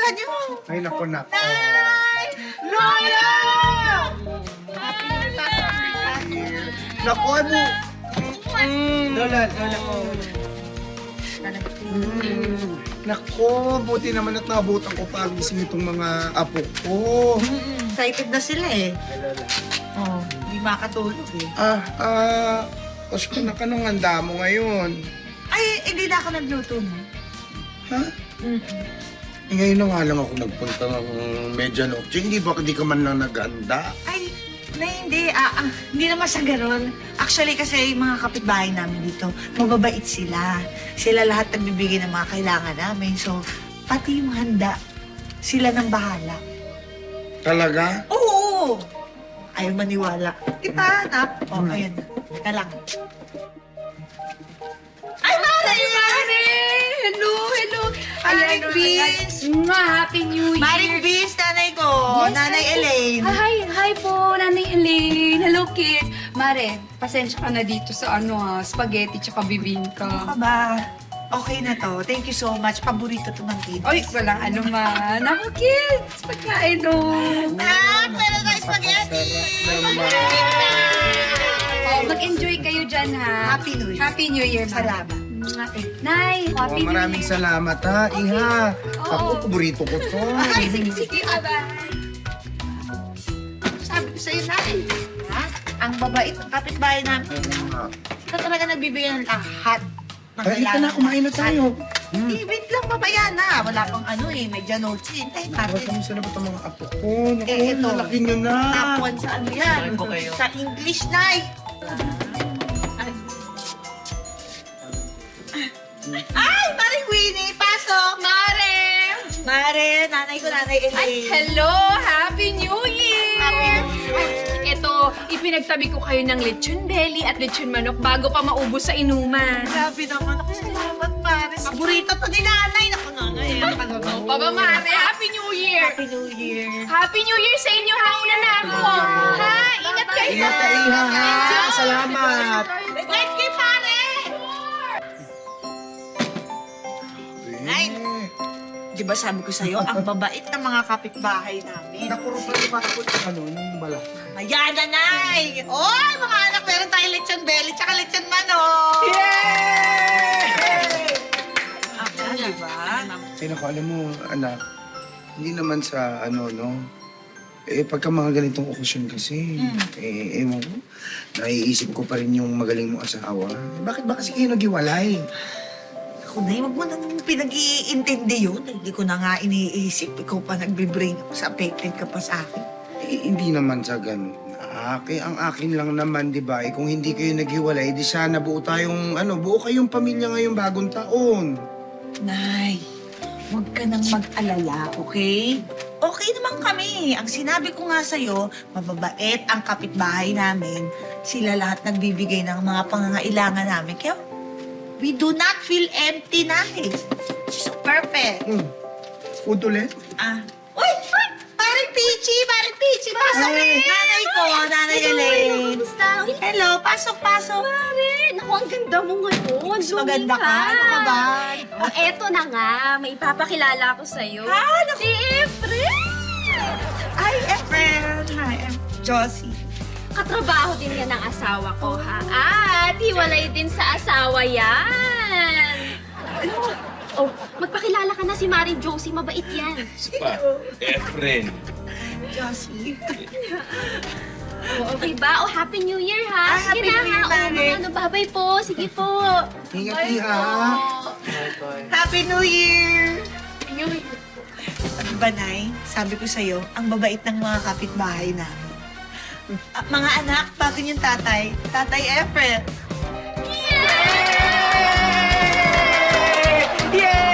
Bilisan niyo. Ay, naku. Nay! Lola! Naku, ano? Lola ko. Naku, buti naman at naabutan ko pa ang gising itong mga apo ko. Excited na sila eh. Oh, hindi makatulog eh. Osko na ka nung handa mo ngayon. Ay, hindi na ako nagluto mo. Ha? Eh, ngayon na nga lang ako nagpunta ng medianoche. Hindi ka man lang nag-anda? Ay, hindi. Hindi naman sa ganun. Actually, kasi yung mga kapitbahay namin dito, mababait sila. Sila lahat nagbibigay ng mga kailangan namin. So, pati yung handa, sila nang bahala. Talaga? Oo! Ayaw maniwala. Diba, anak? O, ayan na. Teka lang. Ay, Mare! Mare! Hello, hello! Maring Beans! Happy New Year! Maring Beans, nanay ko. Yes, Nanay hi. Elaine. Hi po, Nanay Elaine. Hello, kids. Mare, pasensya ka na dito sa spaghetti tsaka bibingka. Ano ka ba? Okay na to. Thank you so much. Paborito to ng kids. Oy, walang anuman. Ako, kids! Pagkain Meron tayo spaghetti! Oh, mag-enjoy kayo dyan, ha? Happy New Year. Happy New Year, Mare. Salamat. Nay, Happy New Year. Maraming salamat ha, Iha. Oo. Ako, paborito ko to. Ay, sige, bye-bye. Sabi ko sa'yo, Nay. Ha? Ang babait ng kapitbahay namin. Sila talaga nagbibigay ng lahat. Ay, halika na, kumain na tayo. Wait lang, babaya na. Wala pang medianoche. Ay, Bakit natin. kamusta na ba itong mga apo ko? Naku, Eh, ito. nalaki nyo na. Top 1 sa ano yan? Sa English, Nay. Ay, Maring Winnie, pasok! Mare! Mare, nanay ko, nanay Ay, Elaine. hello! Happy New Year! Happy New Year! Ito, ipinagtabi ko kayo ng lechon belly at lechon manok bago pa maubos sa inuman. Grabe naman ako. Salamat, Mare. Paborito to ni nanay. Naku, nanay. Baba, Mare! Happy New Year! Happy New Year. Happy New Year sa inyo! Hauna na ako! Ha? Ingat kayo! Ingat ka, Iha, ha? Salamat. Let's keep Mare! Nay, di ba sabi ko sa'yo, ang babait ng mga kapitbahay namin. Nakuro pa rin ako nung bala. Ayan na, Nay! Oy, mga anak, meron tayong lechon belly tsaka lechon manok! Yay! Di ba? Ay, naku, alam mo, anak, hindi naman sa pagka mga ganitong okasyon kasi, ewan ko, naiisip ko pa rin yung magaling mong asawa. Bakit ba kasi kayo naghiwalay? Ako, Nay, wag mo nang pinag-iintindi yun. Hindi ko na nga iniisip. Ikaw pa nagbe-brain ako sa affected ka pa sa akin. Hindi naman sa ganun. Ang akin lang naman, di ba? Kung hindi kayo naghiwalay, di sana buo kayong pamilya ngayong bagong taon. Nay, huwag ka nang mag-alala, okay? Okay naman kami. Ang sinabi ko nga sa'yo, mababait ang kapitbahay namin. Sila lahat nagbibigay ng mga pangangailangan namin. Kaya we do not feel empty, Nay. So perfect. Food ulit? Uy! Parang Peachy! Pasok! Nanay ko, Nanay Elaine. Hello, pasok. Mare, naku, ang ganda mo ngayon. Mas maganda ka. Ano ka ba? O, eto na nga, may ipapakilala ko sa'yo. Naku. Si Efren! Ay, Efren. Hi, I'm Josie. Katrabaho din yan ng asawa ko, ha? At hiwalay din sa asawa yan. Oh, magpakilala ka na si Maring Josie, mabait yan. Pa, Efren. Josie. Okay ba? Oh, Happy New Year, ha? Happy Sige na, New Year, ha? Mare. Babay po. Sige po. Ingat, Iha. Happy New Year! Ano ba, Nay? Sabi ko sa'yo, ang babait ng mga kapitbahay namin. Mga anak, bago yung tatay. Tatay Efren. Yay! Yay!